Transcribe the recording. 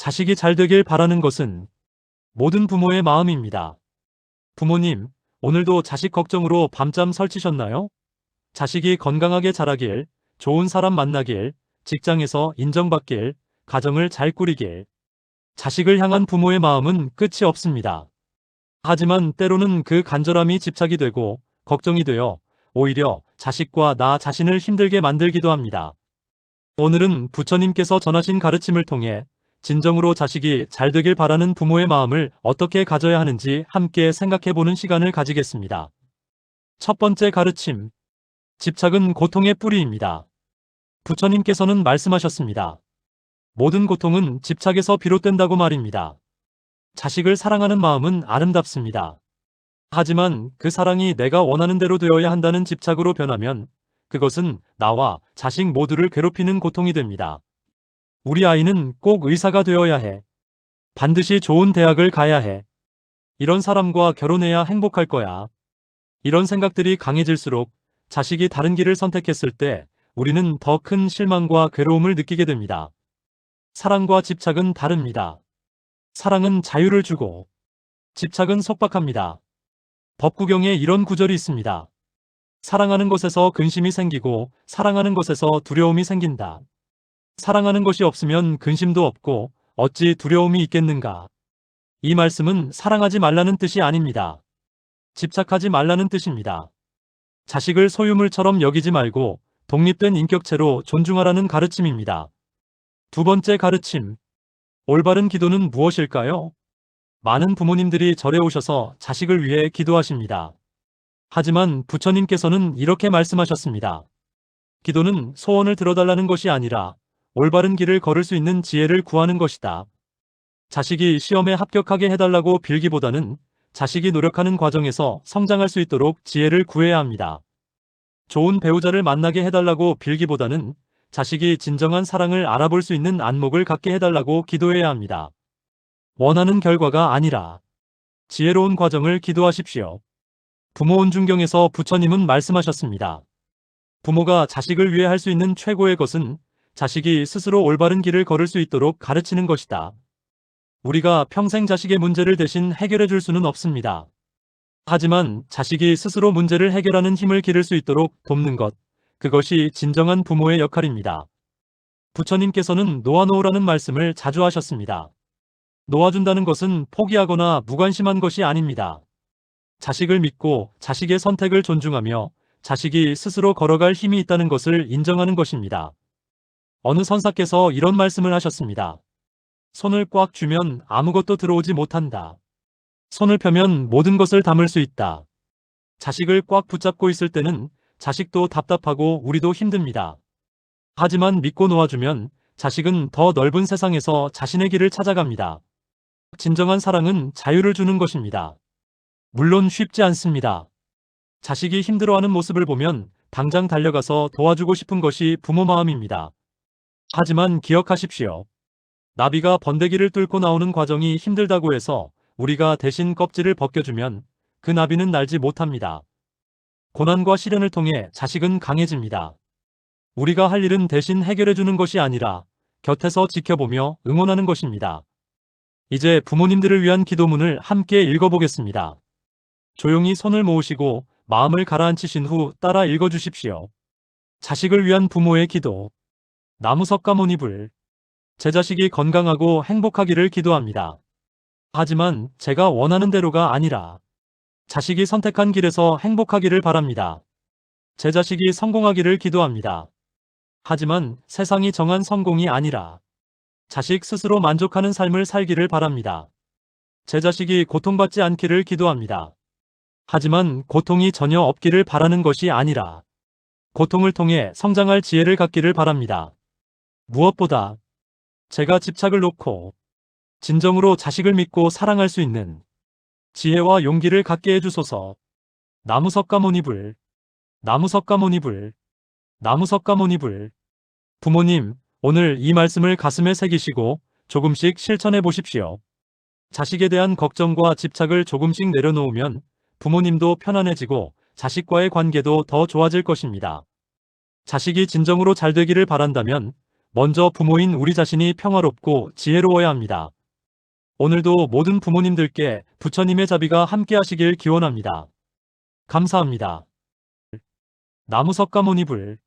자식이 잘 되길 바라는 것은 모든 부모의 마음입니다. 부모님, 오늘도 자식 걱정으로 밤잠 설치셨나요? 자식이 건강하게 자라길, 좋은 사람 만나길, 직장에서 인정받길, 가정을 잘 꾸리길. 자식을 향한 부모의 마음은 끝이 없습니다. 하지만 때로는 그 간절함이 집착이 되고 걱정이 되어 오히려 자식과 나 자신을 힘들게 만들기도 합니다. 오늘은 부처님께서 전하신 가르침을 통해 진정으로 자식이 잘 되길 바라는 부모의 마음을 어떻게 가져야 하는지 함께 생각해보는 시간을 가지겠습니다. 첫 번째 가르침. 집착은 고통의 뿌리입니다. 부처님께서는 말씀하셨습니다. 모든 고통은 집착에서 비롯된다고 말입니다. 자식을 사랑하는 마음은 아름답습니다. 하지만 그 사랑이 내가 원하는 대로 되어야 한다는 집착으로 변하면 그것은 나와 자식 모두를 괴롭히는 고통이 됩니다. 우리 아이는 꼭 의사가 되어야 해. 반드시 좋은 대학을 가야 해. 이런 사람과 결혼해야 행복할 거야. 이런 생각들이 강해질수록 자식이 다른 길을 선택했을 때 우리는 더 큰 실망과 괴로움을 느끼게 됩니다. 사랑과 집착은 다릅니다. 사랑은 자유를 주고 집착은 속박합니다. 법구경에 이런 구절이 있습니다. 사랑하는 것에서 근심이 생기고 사랑하는 것에서 두려움이 생긴다. 사랑하는 것이 없으면 근심도 없고 어찌 두려움이 있겠는가. 이 말씀은 사랑하지 말라는 뜻이 아닙니다. 집착하지 말라는 뜻입니다. 자식을 소유물처럼 여기지 말고 독립된 인격체로 존중하라는 가르침입니다. 두 번째 가르침. 올바른 기도는 무엇일까요? 많은 부모님들이 절에 오셔서 자식을 위해 기도하십니다. 하지만 부처님께서는 이렇게 말씀하셨습니다. 기도는 소원을 들어달라는 것이 아니라 올바른 길을 걸을 수 있는 지혜를 구하는 것이다. 자식이 시험에 합격하게 해달라고 빌기보다는 자식이 노력하는 과정에서 성장할 수 있도록 지혜를 구해야 합니다. 좋은 배우자를 만나게 해달라고 빌기보다는 자식이 진정한 사랑을 알아볼 수 있는 안목을 갖게 해달라고 기도해야 합니다. 원하는 결과가 아니라 지혜로운 과정을 기도하십시오. 부모 온중경에서 부처님은 말씀하셨습니다. 부모가 자식을 위해 할 수 있는 최고의 것은 자식이 스스로 올바른 길을 걸을 수 있도록 가르치는 것이다. 우리가 평생 자식의 문제를 대신 해결해 줄 수는 없습니다. 하지만 자식이 스스로 문제를 해결하는 힘을 기를 수 있도록 돕는 것, 그것이 진정한 부모의 역할입니다. 부처님께서는 놓아놓으라는 말씀을 자주 하셨습니다. 놓아준다는 것은 포기하거나 무관심한 것이 아닙니다. 자식을 믿고 자식의 선택을 존중하며 자식이 스스로 걸어갈 힘이 있다는 것을 인정하는 것입니다. 어느 선사께서 이런 말씀을 하셨습니다. 손을 꽉 쥐면 아무것도 들어오지 못한다. 손을 펴면 모든 것을 담을 수 있다. 자식을 꽉 붙잡고 있을 때는 자식도 답답하고 우리도 힘듭니다. 하지만 믿고 놓아주면 자식은 더 넓은 세상에서 자신의 길을 찾아갑니다. 진정한 사랑은 자유를 주는 것입니다. 물론 쉽지 않습니다. 자식이 힘들어하는 모습을 보면 당장 달려가서 도와주고 싶은 것이 부모 마음입니다. 하지만 기억하십시오. 나비가 번데기를 뚫고 나오는 과정이 힘들다고 해서 우리가 대신 껍질을 벗겨주면 그 나비는 날지 못합니다. 고난과 시련을 통해 자식은 강해집니다. 우리가 할 일은 대신 해결해주는 것이 아니라 곁에서 지켜보며 응원하는 것입니다. 이제 부모님들을 위한 기도문을 함께 읽어보겠습니다. 조용히 손을 모으시고 마음을 가라앉히신 후 따라 읽어주십시오. 자식을 위한 부모의 기도. 나무석가모니불. 제 자식이 건강하고 행복하기를 기도합니다. 하지만 제가 원하는 대로가 아니라 자식이 선택한 길에서 행복하기를 바랍니다. 제 자식이 성공하기를 기도합니다. 하지만 세상이 정한 성공이 아니라 자식 스스로 만족하는 삶을 살기를 바랍니다. 제 자식이 고통받지 않기를 기도합니다. 하지만 고통이 전혀 없기를 바라는 것이 아니라 고통을 통해 성장할 지혜를 갖기를 바랍니다. 무엇보다 제가 집착을 놓고 진정으로 자식을 믿고 사랑할 수 있는 지혜와 용기를 갖게 해주소서. 나무석가모니불. 나무석가모니불. 나무석가모니불. 부모님, 오늘 이 말씀을 가슴에 새기시고 조금씩 실천해 보십시오. 자식에 대한 걱정과 집착을 조금씩 내려놓으면 부모님도 편안해지고 자식과의 관계도 더 좋아질 것입니다. 자식이 진정으로 잘 되기를 바란다면 먼저 부모인 우리 자신이 평화롭고 지혜로워야 합니다. 오늘도 모든 부모님들께 부처님의 자비가 함께 하시길 기원합니다. 감사합니다. 나무석가모니불